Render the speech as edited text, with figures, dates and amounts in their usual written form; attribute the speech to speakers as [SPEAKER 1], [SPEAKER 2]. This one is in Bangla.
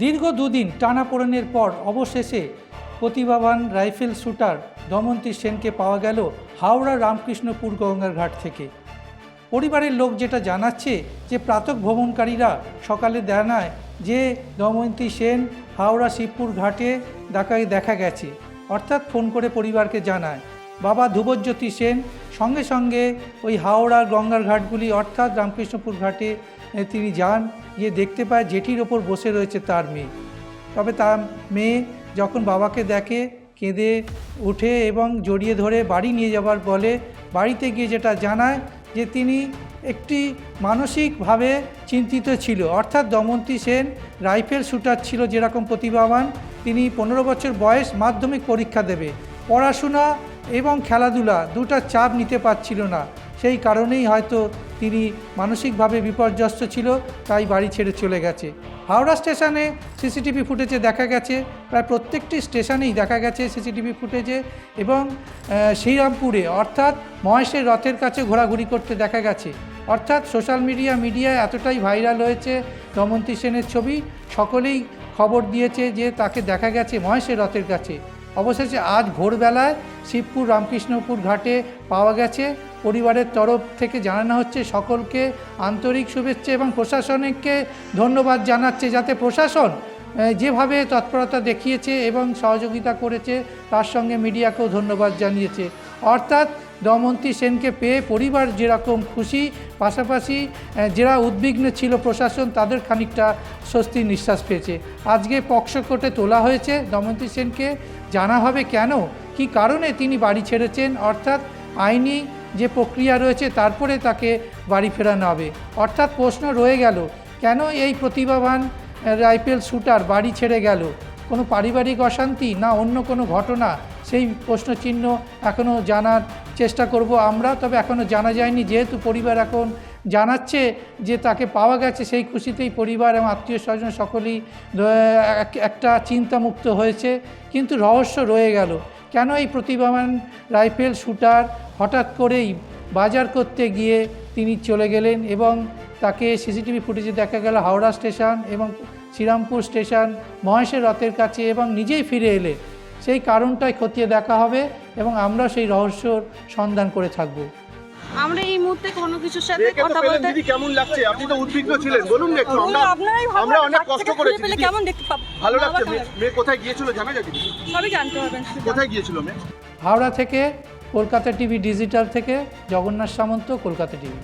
[SPEAKER 1] দীর্ঘ দুদিন টানাপোড়েনের পর অবশেষে প্রতিভাবান রাইফেল শুটার দমন্তী সেনকে পাওয়া গেল হাওড়া রামকৃষ্ণপুর গঙ্গার ঘাট থেকে। পরিবারের লোক যেটা জানাচ্ছে যে প্রাতক ভ্রমণকারীরা সকালে জানায় যে দমন্তী সেন হাওড়া শিবপুর ঘাটে দেখা গেছে, অর্থাৎ ফোন করে পরিবারকে জানায়। বাবা ধ্রুবজ্যোতি সেন সঙ্গে সঙ্গে ওই হাওড়া গঙ্গার ঘাটগুলি অর্থাৎ রামকৃষ্ণপুর ঘাটে তিনি যান, গিয়ে দেখতে পায় জেটির ওপর বসে রয়েছে তার মেয়ে। তবে তার মেয়ে যখন বাবাকে দেখে কেঁদে উঠে এবং জড়িয়ে ধরে বাড়ি নিয়ে যাবার বলে, বাড়িতে গিয়ে যেটা জানায় যে তিনি একটি মানসিকভাবে চিন্তিত ছিল, অর্থাৎ দমন্তী সেন রাইফেল শুটার ছিল যেরকম প্রতিভাবান, তিনি 15 বছর বয়স মাধ্যমিক পরীক্ষা দেবে, পড়াশোনা এবং খেলাধুলা দুটার চাপ নিতে পারছিল না, সেই কারণেই হয়তো তিনি মানসিকভাবে বিপর্যস্ত ছিল, তাই বাড়ি ছেড়ে চলে গেছে। হাওড়া স্টেশনে সিসিটিভি ফুটেজে দেখা গেছে, প্রায় প্রত্যেকটি স্টেশনেই দেখা গেছে সিসিটিভি ফুটেজে, এবং শ্রীরামপুরে অর্থাৎ মহেশের রথের কাছে ঘোরাঘুরি করতে দেখা গেছে। অর্থাৎ সোশ্যাল মিডিয়ায় এতটাই ভাইরাল হয়েছে দমন্তী সেনের ছবি, সকলেই খবর দিয়েছে যে তাকে দেখা গেছে মহেশের রথের কাছে। অবশেষে আজ ভোরবেলায় শিবপুর রামকৃষ্ণপুর ঘাটে পাওয়া গেছে। পরিবারের তরফ থেকে জানানো হচ্ছে সকলকে আন্তরিক শুভেচ্ছা এবং প্রশাসনকে ধন্যবাদ জানাচ্ছে, যাতে প্রশাসন যেভাবে তৎপরতা দেখিয়েছে এবং সহযোগিতা করেছে তার সঙ্গে মিডিয়াকেও ধন্যবাদ জানিয়েছে। অর্থাৎ দমন্তী সেনকে পেয়ে পরিবার যেরকম খুশি, পাশাপাশি যারা উদ্বিগ্ন ছিল প্রশাসন তাদের খানিকটা স্বস্তির নিঃশ্বাস পেয়েছে। আজকে পক্সো কোর্টে তোলা হয়েছে দমন্তী সেনকে, জানা হবে কেন কী কারণে তিনি বাড়ি ছেড়েছেন, অর্থাৎ আইনি যে প্রক্রিয়া রয়েছে তারপরে তাকে বাড়ি ফেরানো হবে। অর্থাৎ প্রশ্ন রয়ে গেল কেন এই প্রতিভাবান রাইফেল শুটার বাড়ি ছেড়ে গেল, কোনো পারিবারিক অশান্তি না অন্য কোনো ঘটনা, সেই প্রশ্নচিহ্ন এখনও জানার চেষ্টা করব আমরা। তবে এখনও জানা যায়নি, যেহেতু পরিবার এখন জানাচ্ছে যে তাকে পাওয়া গেছে, সেই খুশিতেই পরিবার এবং আত্মীয় স্বজন সকলেই একটা চিন্তামুক্ত হয়েছে। কিন্তু রহস্য রয়ে গেল কেন এই প্রতিভাবান রাইফেল শুটার হঠাৎ করেই বাজার করতে গিয়ে তিনি চলে গেলেন, এবং তাকে সিসিটিভি ফুটেজে দেখা গেল হাওড়া স্টেশন এবং শ্রীরামপুর স্টেশন মহেশের রথের কাছে, এবং নিজেই ফিরে এলেন। সেই কারণটাই খতিয়ে দেখা হবে এবং আমরা সেই রহস্যর সন্ধান করে থাকব।
[SPEAKER 2] আমরা এই মুহূর্তে কোনো কিছুর সাথে কথা বলতে
[SPEAKER 3] দিদি কেমন লাগছে? আপনি তো উদ্বিগ্ন ছিলেন, বলুন না একটু। আমরা অনেক কষ্ট করেছি।
[SPEAKER 2] কেমন দেখতে পাবো?
[SPEAKER 3] ভালো লাগছে। মেয়ে কোথায় গিয়েছিল জানা যায়?
[SPEAKER 2] সবই জানতে পারবেন।
[SPEAKER 3] কোথায় গিয়েছিল মেয়ে?
[SPEAKER 1] হাওড়া থেকে কলকাতা টিভি ডিজিটাল থেকে জগন্নাথ সামন্ত, কলকাতা টিভি।